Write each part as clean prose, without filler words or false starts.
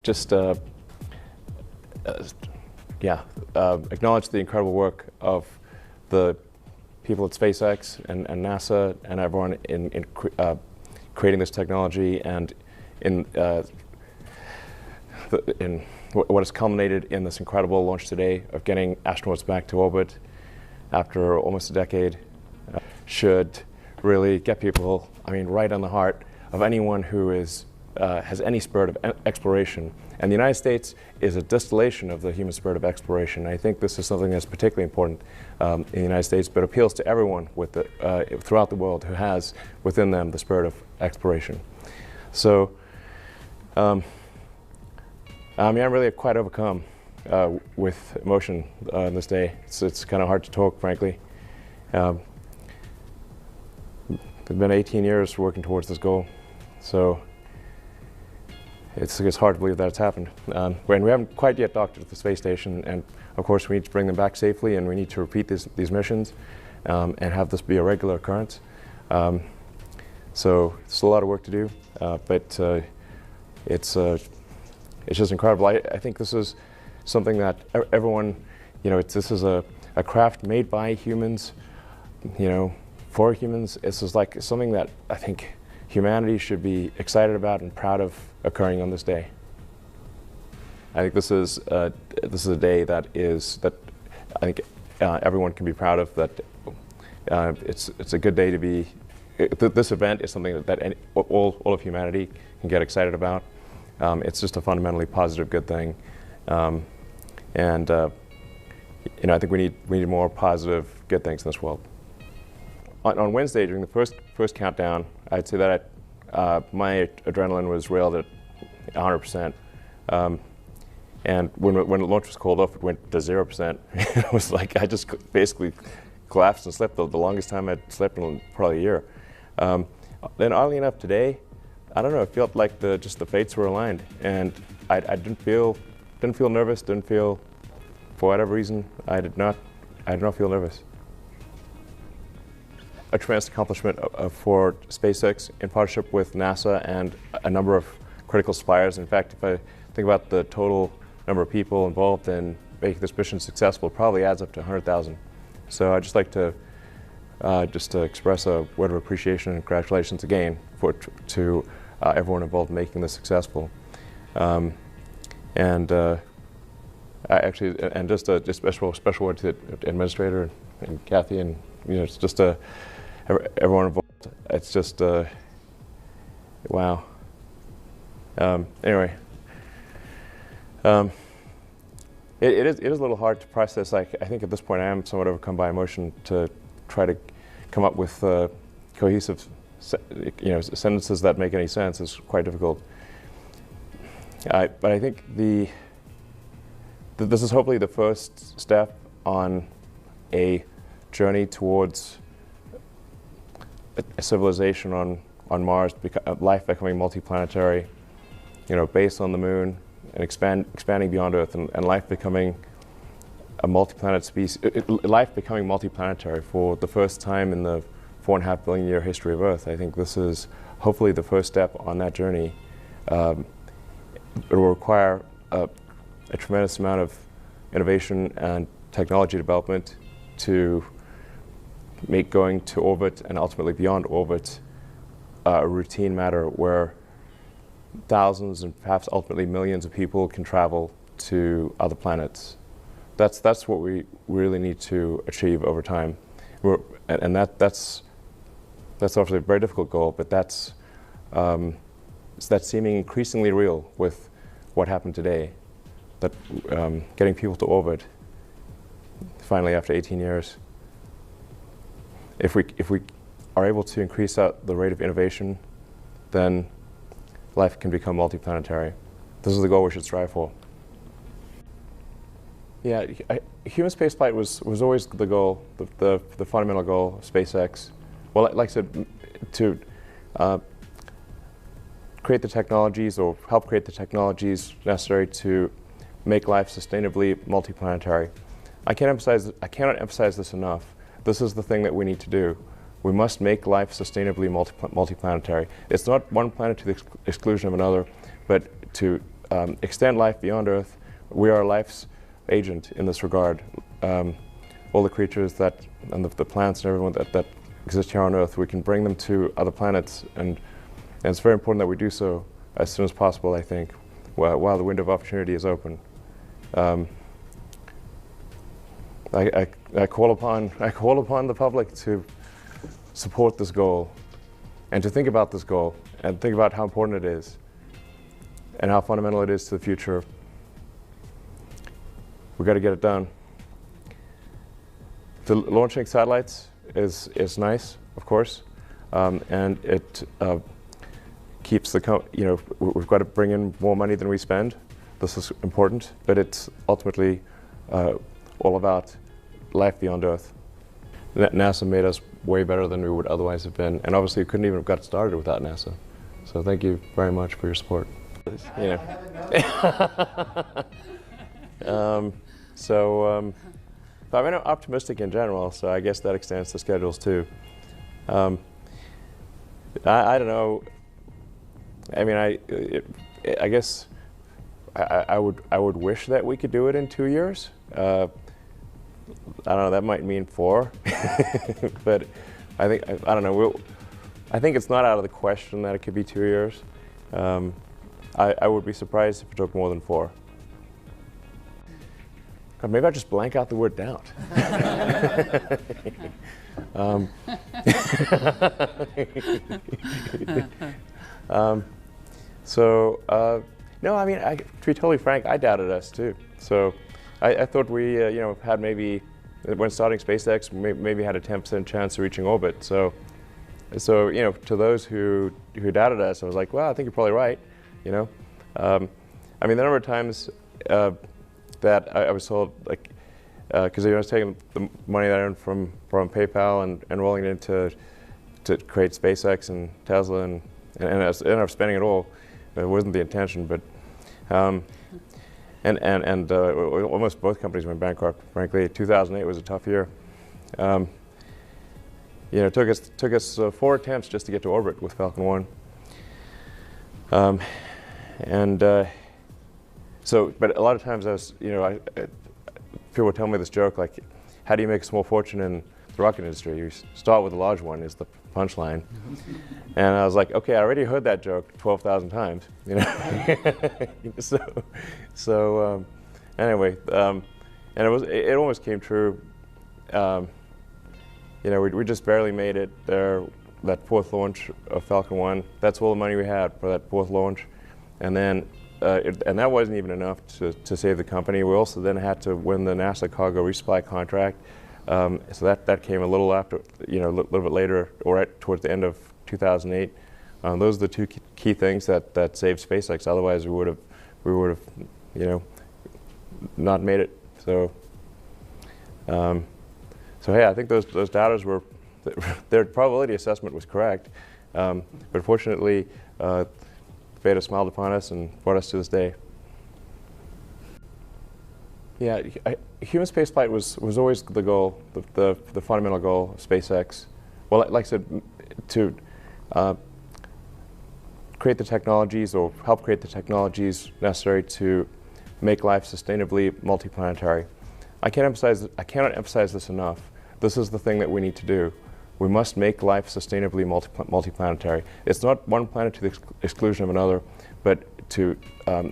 just acknowledge the incredible work of the people at SpaceX and NASA and everyone in creating this technology, and in what has culminated in this incredible launch today of getting astronauts back to orbit after almost a decade. Should really get people, right on the heart of anyone who has any spirit of exploration. And the United States is a distillation of the human spirit of exploration. I think this is something that's particularly important in the United States, but appeals to everyone throughout the world who has within them the spirit of exploration. So, I'm really quite overcome with emotion on this day. It's kind of hard to talk, frankly. It's been 18 years working towards this goal, so it's hard to believe that it's happened. We haven't quite yet docked at the space station, and of course we need to bring them back safely, and we need to repeat these missions and have this be a regular occurrence. So it's a lot of work to do, but it's just incredible. I think this is something that everyone, this is a craft made by humans, for humans. This is like something that I think humanity should be excited about and proud of occurring on this day. I think this is a day that I think everyone can be proud of. That it's a good day to be. This event is something that all of humanity can get excited about. It's just a fundamentally positive, good thing, I think we need more positive, good things in this world. On Wednesday, during the first countdown, I'd say that my adrenaline was railed at 100%, and when the launch was called off, it went to 0%. It was like I just basically collapsed and slept the longest time I'd slept in probably a year. Then, oddly enough, today, I don't know, it felt like just the fates were aligned, and I didn't feel nervous. Didn't feel, for whatever reason, I did not feel nervous. A tremendous accomplishment for SpaceX in partnership with NASA and a number of critical suppliers. In fact, if I think about the total number of people involved in making this mission successful, it probably adds up to 100,000. So I'd just like to express a word of appreciation and congratulations again to everyone involved in making this successful. And just a special word to the administrator and Kathy, and it's just everyone involved. It's just wow. Anyway, it is a little hard to process. I think at this point I am somewhat overcome by emotion to try to come up with cohesive, sentences that make any sense is quite difficult. But I think this is hopefully the first step on a journey towards a civilization on Mars, life becoming multiplanetary, based on the moon and expanding beyond Earth, and life becoming a multi-planet species, life becoming multiplanetary for the first time in the 4.5 billion year history of Earth. I think this is hopefully the first step on that journey. It will require a tremendous amount of innovation and technology development to make going to orbit and ultimately beyond orbit a routine matter where thousands and perhaps ultimately millions of people can travel to other planets. That's what we really need to achieve over time. That's obviously a very difficult goal, but that's seeming increasingly real with what happened today, that getting people to orbit finally after 18 years. If we are able to increase the rate of innovation, then life can become multiplanetary. This is the goal we should strive for. Yeah, human spaceflight was always the goal, the fundamental goal of SpaceX. Well, like I said, to create the technologies or help create the technologies necessary to make life sustainably multiplanetary. I cannot emphasize this enough. This is the thing that we need to do. We must make life sustainably multiplanetary. It's not one planet to the exclusion of another, but to extend life beyond Earth. We are life's agent in this regard. All the creatures that, and the plants and everyone that exist here on Earth, we can bring them to other planets, and it's very important that we do so as soon as possible, I think, while the window of opportunity is open. I call upon the public to support this goal, and to think about this goal, and think about how important it is, and how fundamental it is to the future. We've got to get it done. The launching satellites is nice, of course, and it keeps the we've got to bring in more money than we spend. This is important, but it's ultimately all about life beyond Earth. NASA made us way better than we would otherwise have been, and obviously we couldn't even have got started without NASA. So thank you very much for your support. But I'm optimistic in general, so I guess that extends to schedules too. I don't know. I mean, I guess I would wish that we could do it in 2 years. I don't know. That might mean 4, but I don't know. I think it's not out of the question that it could be 2 years. I would be surprised if it took more than 4. God, maybe I just blank out the word doubt. No, I mean, to be totally frank, I doubted us too. So I thought we, had maybe, when starting SpaceX, maybe had a 10% chance of reaching orbit. So to those who doubted us, I was like, well, I think you're probably right. I mean, the number of times that I was told, like, because I was taking the money that I earned from PayPal and rolling it into to create SpaceX and Tesla, and I ended up spending it all. It wasn't the intention, but almost both companies went bankrupt. Frankly, 2008 was a tough year. It took us 4 attempts just to get to orbit with Falcon 1. But a lot of times people would tell me this joke, like, how do you make a small fortune in the rocket industry? You start with a large one, is the punchline. And I was like, okay, I already heard that joke 12,000 times, Anyway, and it almost came true. We just barely made it there, that 4th launch of Falcon 1. That's all the money we had for that 4th launch. And then, and that wasn't even enough to save the company. We also then had to win the NASA cargo resupply contract. So that came a little after, a little bit later, or right towards the end of 2008. Those are the 2 key things that saved SpaceX. Otherwise, we would have, not made it. So, hey, I think those doubters their probability assessment was correct. But fortunately, fate has smiled upon us and brought us to this day. Yeah, human spaceflight was always the goal, the fundamental goal of SpaceX. Well, like I said, to create the technologies, or help create the technologies necessary to make life sustainably multiplanetary. I cannot emphasize this enough. This is the thing that we need to do. We must make life sustainably multiplanetary. It's not one planet to the exclusion of another, but to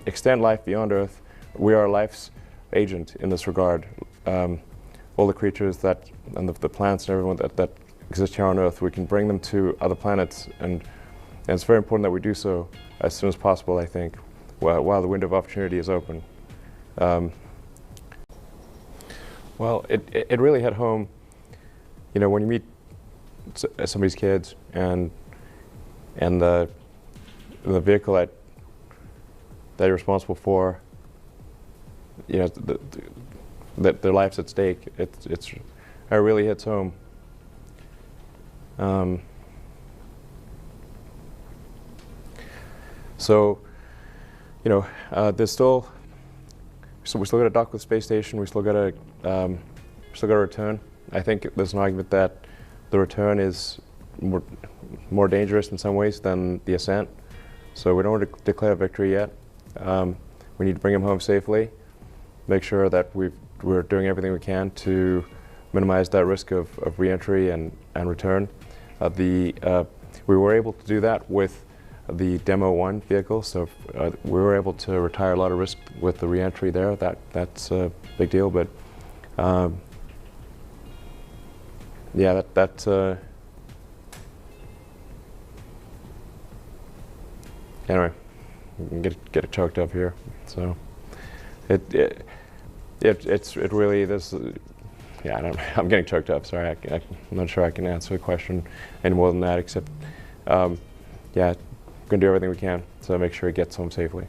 extend life beyond Earth. We are life's agent in this regard. All the creatures and the plants and everyone that exist here on Earth, we can bring them to other planets, and it's very important that we do so as soon as possible, I think, while the window of opportunity is open. Well, it really hit home, when you meet somebody's kids and the vehicle that you're responsible for, that their life's at stake. It really hits home. There's still. So we still got to dock with the space station. We still got to return. I think there's an argument that the return is more dangerous in some ways than the ascent. So we don't want to declare victory yet. we need to bring him home safely, make sure that we're doing everything we can to minimize that risk of re-entry and return. We were able to do that with the Demo-1 vehicle, so we were able to retire a lot of risk with the re-entry there. That's a big deal, but yeah, anyway, get it choked up here. So it's really this. Yeah, I'm getting choked up. Sorry, I'm not sure I can answer the question any more than that. Except, yeah, we're gonna do everything we can to make sure he gets home safely.